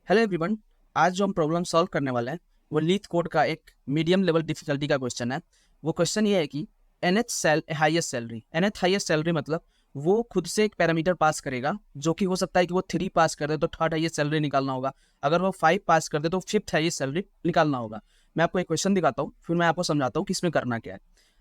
Hello everyone. आज जो हम प्रॉब्लम सॉल्व करने वाले हैं वो लीथ कोड का एक मीडियम लेवल डिफिकल्टी का क्वेश्चन है। वो क्वेश्चन ये है कि हाईएस्ट सैलरी मतलब वो खुद से एक पैरामीटर पास करेगा, जो कि हो सकता है कि वो 3 पास कर दे तो थर्ड हाईएस्ट सैलरी निकालना होगा, अगर वो 5 पास कर दे तो फिफ्थ हाईएस्ट सैलरी निकालना होगा। मैं आपको एक क्वेश्चन दिखाता हूँ, फिर मैं आपको समझाता हूँ कि इसमें करना क्या है।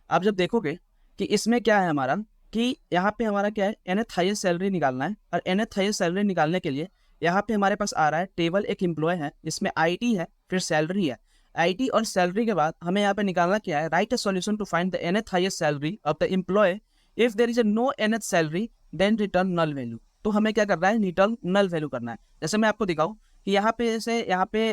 आप जब देखोगे कि इसमें क्या है हमारा, कि यहाँ पे हमारा क्या है, nth हाईएस्ट सैलरी निकालना है। और nth हाईएस्ट सैलरी निकालने के लिए यहाँ पे हमारे पास आ रहा है टेबल, एक एम्प्लॉय है, इसमें आईटी है, फिर सैलरी है। आईटी और सैलरी के बाद हमें यहाँ पे निकालना क्या है, write a solution to find the nth highest salary of the employ. If there is a no nth salary then return null value. तो हमें क्या करना है, रिटर्न नल वैल्यू करना है। जैसे मैं आपको दिखाऊं कि यहाँ पे जैसे यहाँ पे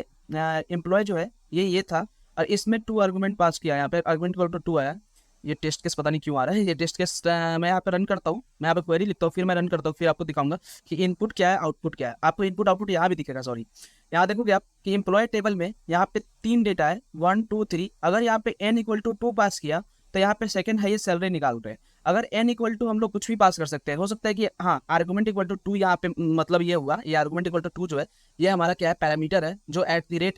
एम्प्लॉय जो है ये था, और इसमें 2 आर्गूमेंट पास किया, यहाँ पे आर्गूमेंट इक्वल टू 2 आया। ये टेस्ट केस पता नहीं क्यों आ रहा है, ये टेस्ट केस मैं यहाँ पे रन करता हूँ, मैं यहाँ पे क्वेरी लिखता हूँ, फिर मैं रन करता हूँ, फिर आपको दिखाऊंगा कि इनपुट क्या है आउटपुट क्या है। आपको इनपुट आउटपुट यहाँ भी दिखेगा, सॉरी। यहाँ देखोगे आप कि एम्प्लॉय टेबल में यहाँ पे 3 डेटा है, 1 2 3। अगर यहाँ पे n इक्वल टू 2 पास किया तो यहाँ पे सेकंड हाईएस्ट सैलरी निकाल रहे हैं। अगर n इक्वल टू हम लोग कुछ भी पास कर सकते हैं, हो सकता है कि हाँ आर्गूमेंट इक्वल टू 2 यहाँ पे मतलब ये हुआ, ये आर्गूमेंट इक्वल टू 2 जो है ये हमारा क्या है, पैरामीटर है, जो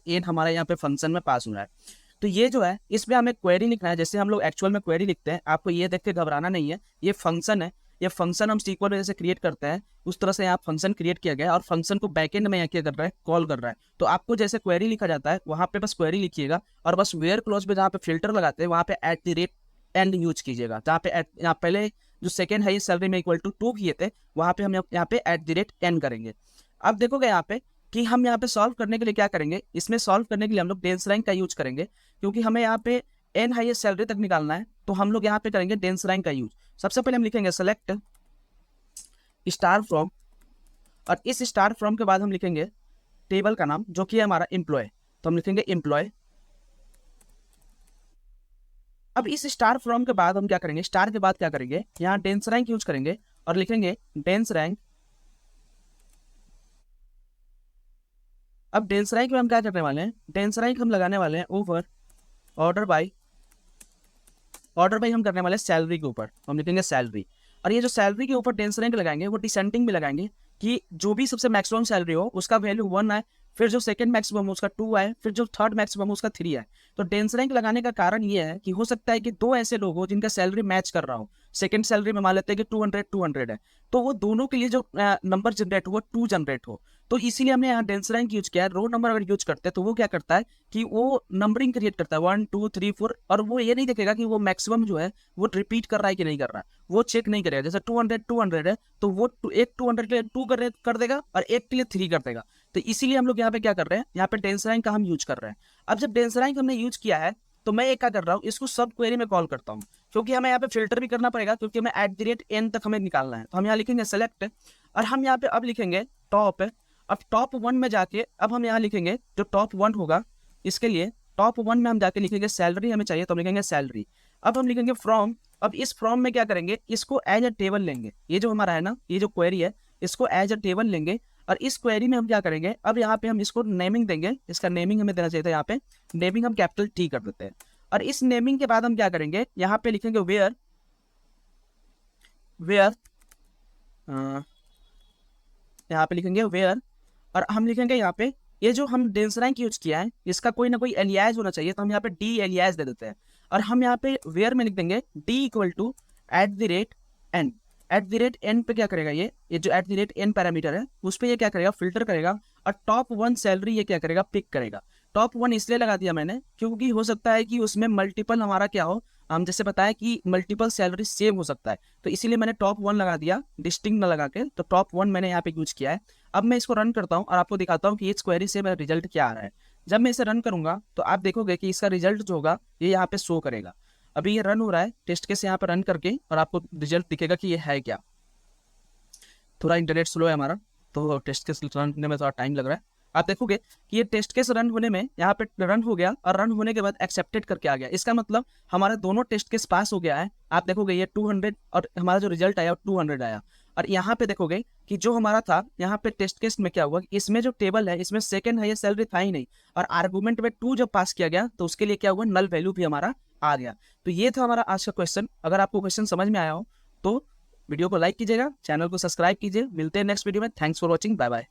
@n हमारे यहाँ पे फंक्शन में पास हो रहा है। तो ये जो है इसमें हमें क्वेरी लिखना है, जैसे हम लोग एक्चुअल में क्वेरी लिखते हैं। आपको ये देख के घबराना नहीं है, ये फंक्शन है, ये फंक्शन हम SQL में जैसे क्रिएट करते हैं उस तरह से यहाँ फंक्शन क्रिएट किया गया है, और फंक्शन को बैकएंड में यहाँ क्या कर रहा है, कॉल कर रहा है। तो आपको जैसे क्वेरी लिखा जाता है वहाँ पे बस क्वेरी लिखिएगा, और बस वेयर क्लॉज पे जहाँ पे फिल्टर लगाते हैं वहाँ पे @n यूज कीजिएगा। जहाँ पे यहाँ पहले जो सेकेंड हाईएस्ट सैलरी में इक्वल टू 2 किए थे, वहाँ पे हम यहाँ पे @n करेंगे। अब देखोगे यहाँ पे कि हम यहाँ पे सॉल्व करने के लिए क्या करेंगे, इसमें सॉल्व करने के लिए हम लोग डेंस रैंक का यूज करेंगे, क्योंकि हमें यहाँ पे n हाईएस्ट सैलरी तक निकालना है। तो हम लोग यहाँ पे करेंगे डेंस रैंक का यूज। सबसे पहले हम लिखेंगे सेलेक्ट स्टार फ्रॉम, और इस स्टार फ्रॉम के बाद हम लिखेंगे टेबल का नाम जो कि है हमारा एम्प्लॉय। तो हम लिखेंगे एम्प्लॉय। अब इस स्टार फ्रॉम के बाद हम क्या करेंगे, स्टार के बाद क्या करेंगे, यहाँ डेंस रैंक यूज करेंगे और लिखेंगे डेंस रैंक। अब डेंस रैंक में हम क्या करने वाले हैं, डेंस रैंक हम लगाने वाले हैं over order by, order by हम करने वाले हैं सैलरी के ऊपर, हम लिखेंगे सैलरी। और ये जो सैलरी के ऊपर डेंस रैंक लगाएंगे वो डिसेंडिंग भी लगाएंगे, कि जो भी सबसे मैक्सिमम सैलरी हो उसका वैल्यू 1 आए, फिर जो सेकंड मैक्सिमम उसका 2 आए, फिर जो थर्ड मैक्सिमम उसका 3 आए। तो डेंस रैंक लगाने का कारण ये है कि हो सकता है कि 2 ऐसे लोग हो जिनका सैलरी मैच कर रहा हो। सेकंड सैलरी में मान लेते हैं कि 200 है, तो वो दोनों के लिए जो नंबर जनरेट हो 2 जनरेट हो। तो इसीलिए हमने यहाँ डेंस रैंक यूज किया है। रो नंबर अगर यूज करते हैं तो वो क्या करता है कि वो नंबरिंग क्रिएट करता है 1 2 3 4, और वो ये नहीं देखेगा कि वो मैक्सिमम जो है वो रिपीट कर रहा है कि नहीं कर रहा है, वो चेक नहीं करेगा। जैसे 200 है तो वो एक 200 के लिए 2 कर देगा और एक के लिए 3 कर देगा। तो इसीलिए हम लोग यहाँ पे क्या कर रहे हैं, यहाँ पे डेंस रैंक का हम यूज कर रहे हैं। अब जब डेंस रैंक हमने यूज किया है तो मैं एक क्या कर रहा हूँ, इसको सब क्वेरी में कॉल करता हूँ, क्योंकि हमें यहाँ पे फिल्टर भी करना पड़ेगा, क्योंकि हमें @n तक हमें निकालना है। तो हम यहाँ लिखेंगे सेलेक्ट, और हम यहाँ पे अब लिखेंगे टॉप। अब टॉप 1 में जाके अब हम यहाँ लिखेंगे जो टॉप 1 होगा, इसके लिए टॉप 1 में हम जाके लिखेंगे सैलरी हमें चाहिए, तो हम लिखेंगे सैलरी। अब हम लिखेंगे फ्रॉम। अब इस फ्रॉम में क्या करेंगे, इसको एज अ टेबल लेंगे, ये जो हमारा है ना, ये जो क्वेरी है इसको एज अ टेबल लेंगे। और इस क्वेरी में हम क्या करेंगे, अब यहाँ पे हम इसको नेमिंग देंगे, इसका नेमिंग हमें देना चाहिए था, यहाँ पे नेमिंग हम कैपिटल T कर देते हैं। और इस नेमिंग के बाद हम क्या करेंगे, यहाँ पे लिखेंगे वेयर, वेयर यहाँ पे लिखेंगे वेयर, और हम लिखेंगे यहाँ पे ये जो हम डेंस रैंक यूज किया है इसका कोई ना कोई एलियाज होना चाहिए, तो हम यहाँ पे डी एलियाज दे देते हैं। और हम यहाँ पे वेयर में लिख देंगे D equal to @n। @n पे क्या करेगा, ये जो @n पैरामीटर है उस पर ये क्या करेगा, फिल्टर करेगा, और टॉप 1 सैलरी ये क्या करेगा, पिक करेगा। टॉप 1 इसलिए लगा दिया मैंने क्योंकि हो सकता है कि उसमें मल्टीपल हमारा क्या हो, हम जैसे बताया कि मल्टीपल सैलरी सेम हो सकता है, तो इसीलिए मैंने टॉप 1 लगा दिया, डिस्टिंक्ट न लगा के। तो टॉप 1 मैंने यहाँ पे यूज किया है। अब मैं इसको रन करता हूँ और आपको दिखाता हूँ कि इस क्वेरी से मेरा रिजल्ट क्या आ रहा है। जब मैं इसे रन करूंगा तो आप देखोगे कि इसका रिजल्ट जो होगा ये यहाँ पे शो करेगा। अभी ये रन हो रहा है टेस्ट केस यहाँ पे रन करके, और आपको रिजल्ट दिखेगा कि ये है क्या। थोड़ा इंटरनेट स्लो है हमारा, तो टेस्ट केस रन होने में थोड़ा टाइम लग रहा है। आप देखोगे कि ये टेस्ट केस रन होने में यहाँ पे रन हो गया, और रन होने के बाद एक्सेप्टेड करके आ गया। इसका मतलब हमारा दोनों टेस्ट केस पास हो गया है। आप देखोगे ये 200 और हमारा जो रिजल्ट आया 200 आया। और यहाँ पे देखोगे कि जो हमारा था यहाँ पे टेस्ट केस में क्या हुआ, इसमें जो टेबल है इसमें सेकंड हाईएस्ट सैलरी था ही नहीं, और आर्गूमेंट में 2 जब पास किया गया तो उसके लिए क्या हुआ, नल वैल्यू भी हमारा आ गया। तो ये था हमारा आज का क्वेश्चन। अगर आपको क्वेश्चन समझ में आया हो तो वीडियो को लाइक कीजिएगा, चैनल को सब्सक्राइब कीजिए। मिलते हैं नेक्स्ट वीडियो में। Thanks for watching, bye bye.